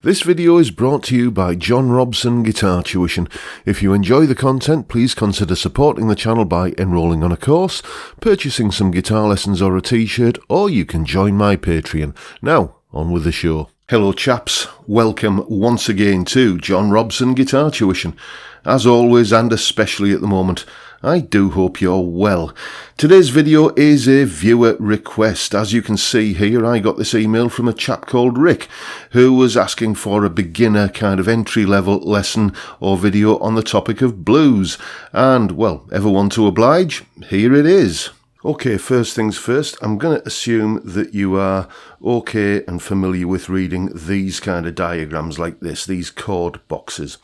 This video is brought to you by John Robson Guitar Tuition. If you enjoy the content, please consider supporting the channel by enrolling on a course, purchasing some guitar lessons or a t-shirt, or you can join my Patreon. Now, on with the show. Hello chaps, welcome once again to John Robson Guitar Tuition. As always, and especially at the moment, I do hope you're well. Today's video is a viewer request. As you can see here, I got this email from a chap called Rick, who was asking for a beginner kind of entry-level lesson or video on the topic of blues. And, well, ever one to oblige? Here it is. Okay, first things first, I'm going to assume that you are okay and familiar with reading these kind of diagrams like this, these chord boxes,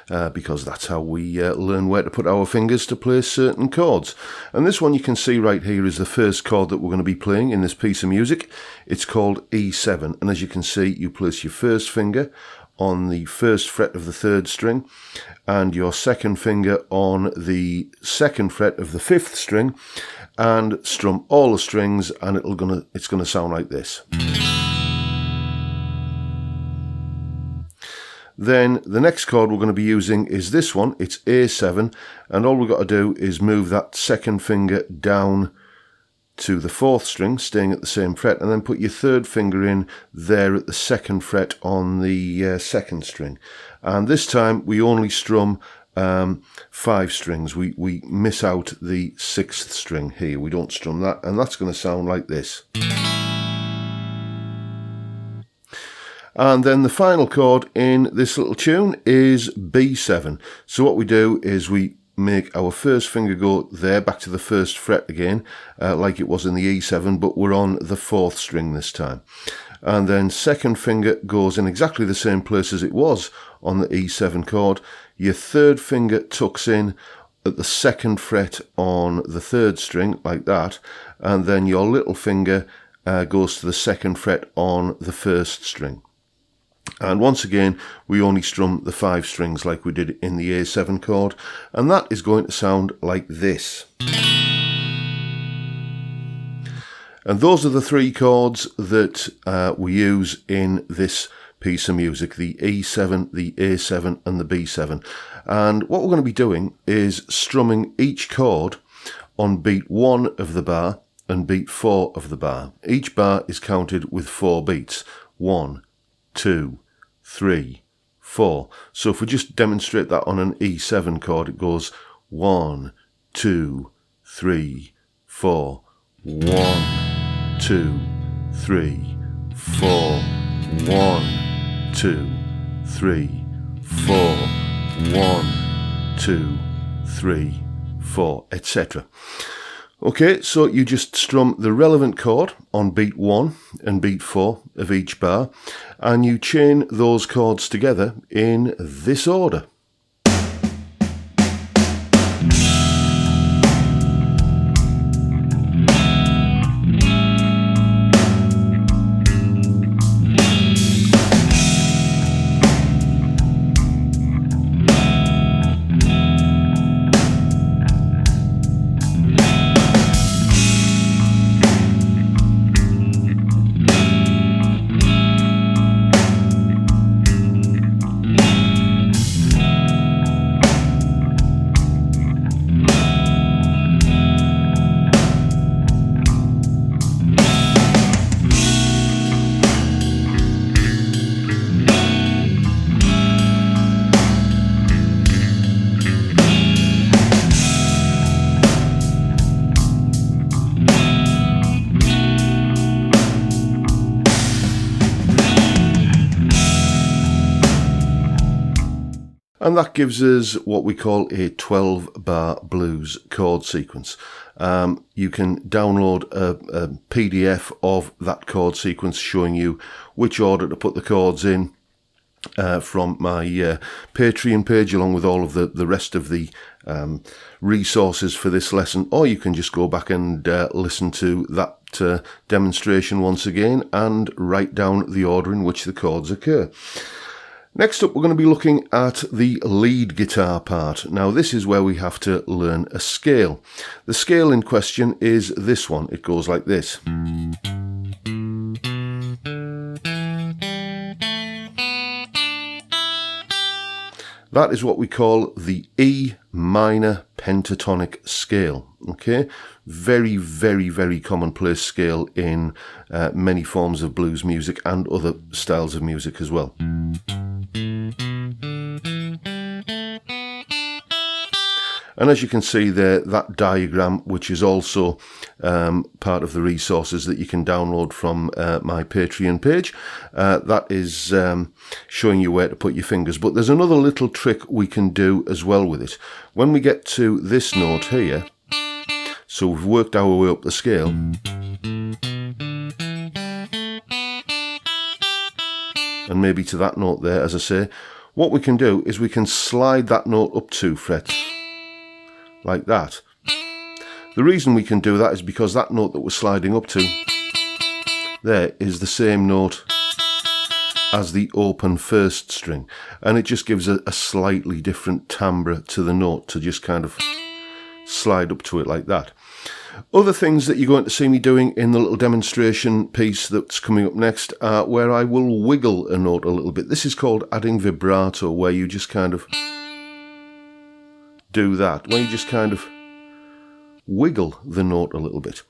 because that's how we learn where to put our fingers to play certain chords. And this one you can see right here is the first chord that we're going to be playing in this piece of music. It's called E7, and as you can see, you place your first finger on the first fret of the third string and your second finger on the second fret of the fifth string, and strum all the strings, and it's gonna sound like this. Then the next chord we're going to be using is this one. It's A7, and all we've got to do is move that second finger down to the fourth string, staying at the same fret, and then put your third finger in there at the second fret on the second string. And this time we only strum 5 strings. We miss out the sixth string here. We don't strum that, and that's going to sound like this. And then the final chord in this little tune is B7. So what we do is we make our first finger go there, back to the first fret again, like it was in the E7, but we're on the fourth string this time. And then second finger goes in exactly the same place as it was on the E7 chord. Your third finger tucks in at the second fret on the third string, like that, and then your little finger goes to the second fret on the first string. And once again, we only strum the 5 strings like we did in the A7 chord, and that is going to sound like this. And those are the 3 chords that we use in this piece of music, the E7, the A7 and the B7. And what we're going to be doing is strumming each chord on beat 1 of the bar and beat 4 of the bar. Each bar is counted with 4 beats. 1, 2, 3, 4. So if we just demonstrate that on an E7 chord, it goes 1, 2, 3, 4. 1, 2, 3, 4. 1, 2, 3, 4. 1, 2, 3, 4, etc. Okay, so you just strum the relevant chord on beat 1 and beat 4 of each bar, and you chain those chords together in this order. And that gives us what we call a 12-bar blues chord sequence. You can download a PDF of that chord sequence showing you which order to put the chords in from my Patreon page, along with all of the rest of the resources for this lesson, or you can just go back and listen to that demonstration once again and write down the order in which the chords occur. Next up, we're going to be looking at the lead guitar part. Now, this is where we have to learn a scale. The scale in question is this one. It goes like this. That is what we call the E minor pentatonic scale. Okay, very, very, very commonplace scale in many forms of blues music and other styles of music as well. And as you can see there, that diagram, which is also part of the resources that you can download from my Patreon page, that is showing you where to put your fingers. But there's another little trick we can do as well with it. When we get to this note here, so we've worked our way up the scale, and maybe to that note there, as I say, what we can do is we can slide that note up 2 frets. Like that. The reason we can do that is because that note that we're sliding up to there is the same note as the open first string, and it just gives a slightly different timbre to the note to just kind of slide up to it like that. Other things that you're going to see me doing in the little demonstration piece that's coming up next are where I will wiggle a note a little bit. This is called adding vibrato, where you just kind of do that, where you just kind of wiggle the note a little bit.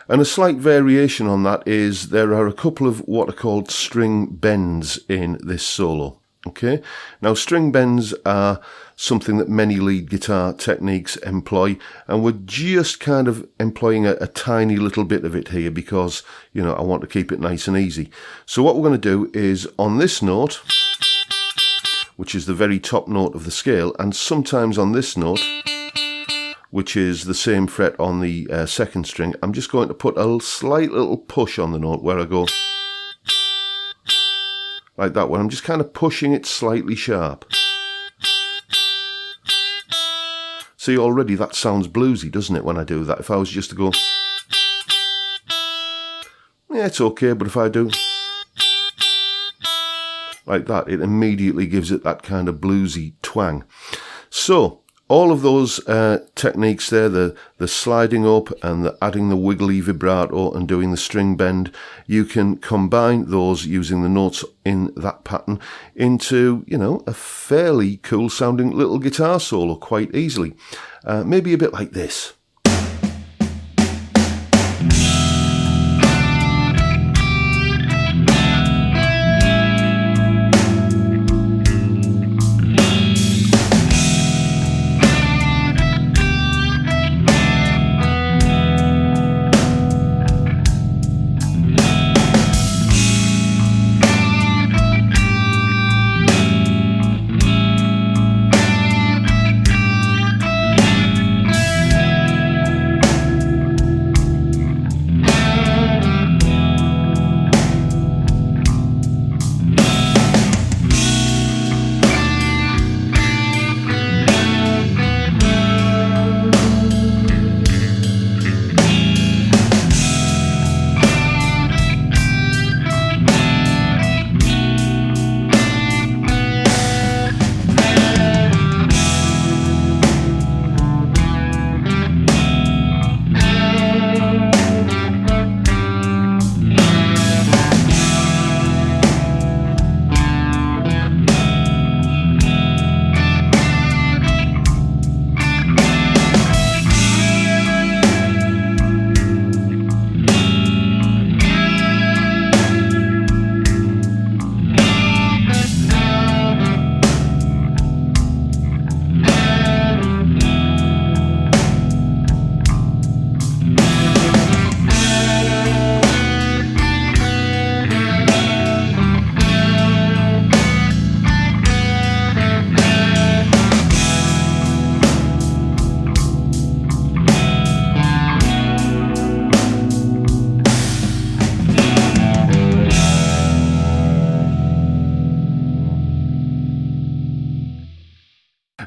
And a slight variation on that is there are a couple of what are called string bends in this solo. Okay, now string bends are something that many lead guitar techniques employ, and we're just kind of employing a tiny little bit of it here because, you know, I want to keep it nice and easy. So what we're going to do is on this note, which is the very top note of the scale, and sometimes on this note, which is the same fret on the second string, I'm just going to put a slight little push on the note where I go like that, when I'm just kind of pushing it slightly sharp. See, already that sounds bluesy, doesn't it, when I do that? If I was just to go, yeah, it's okay, but if I do like that, it immediately gives it that kind of bluesy twang. So all of those techniques there, the sliding up and the adding the wiggly vibrato and doing the string bend, you can combine those using the notes in that pattern into, you know, a fairly cool sounding little guitar solo quite easily. Maybe a bit like this.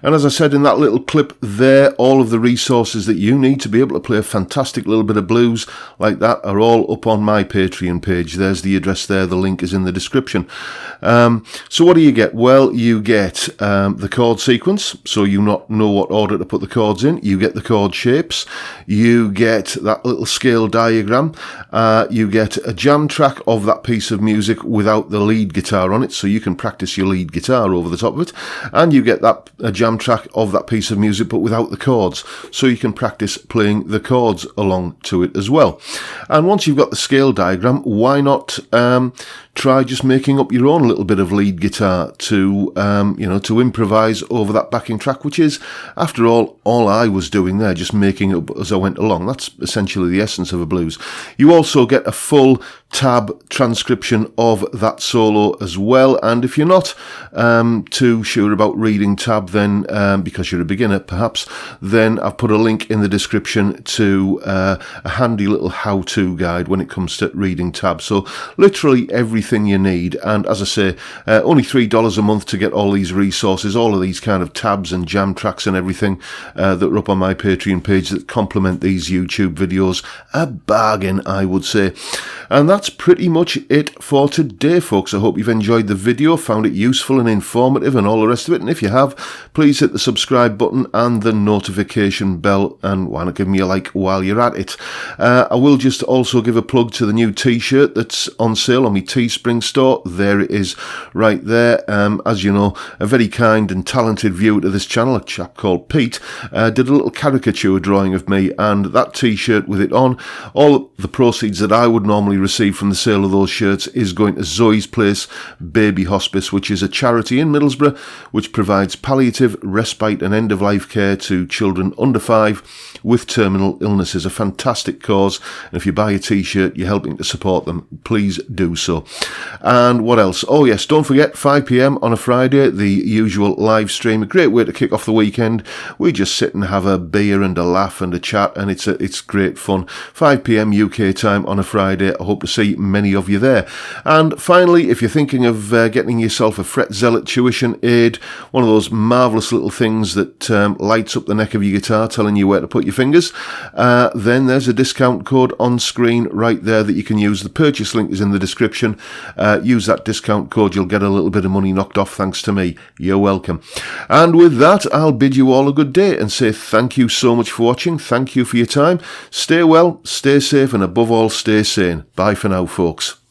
And as I said in that little clip there, all of the resources that you need to be able to play a fantastic little bit of blues like that are all up on my Patreon page. There's the address there. The link is in the description. So what do you get? Well, you get the chord sequence, so you not know what order to put the chords in. You get the chord shapes. You get that little scale diagram. You get a jam track of that piece of music without the lead guitar on it, so you can practice your lead guitar over the top of it. And you get that a jam track of that piece of music but without the chords, so you can practice playing the chords along to it as well. And once you've got the scale diagram, why not try just making up your own little bit of lead guitar to to improvise over that backing track, which is, after all I was doing there, just making it up as I went along. That's essentially the essence of a blues. You also get a full tab transcription of that solo as well, and if you're not too sure about reading tab, then because you're a beginner perhaps, then I've put a link in the description to a handy little how-to guide when it comes to reading tab. So literally everything you need, and as I say, only $3 a month to get all these resources, all of these kind of tabs and jam tracks and everything that are up on my Patreon page that complement these YouTube videos. A bargain, I would say. And that's pretty much it for today, folks. I hope you've enjoyed the video, found it useful and informative and all the rest of it. And if you have, please hit the subscribe button and the notification bell, and why not give me a like while you're at it. I will just also give a plug to the new t-shirt that's on sale on my Teespring store. There it is right there. As you know, a very kind and talented viewer to this channel, a chap called Pete, did a little caricature drawing of me, and that t-shirt with it on, all the proceeds that I would normally receive from the sale of those shirts is going to Zoe's Place Baby Hospice, which is a charity in Middlesbrough which provides palliative, respite and end-of-life care to children under 5 with terminal illnesses. A fantastic cause, and if you buy a t-shirt, you're helping to support them. Please do so. And what else? Oh yes, don't forget, 5 p.m. on a Friday, the usual live stream. A great way to kick off the weekend. We just sit and have a beer and a laugh and a chat, and it's great fun. 5 p.m. UK time on a Friday. I hope to see many of you there. And finally, if you're thinking of getting yourself a Fret Zealot tuition aid, one of those marvellous little things that lights up the neck of your guitar telling you where to put your fingers, then there's a discount code on screen right there that you can use. The purchase link is in the description. Use that discount code, you'll get a little bit of money knocked off thanks to me. You're welcome. And with that, I'll bid you all a good day and say thank you so much for watching. Thank you for your time. Stay well, stay safe, and above all, stay sane. Bye for now, folks.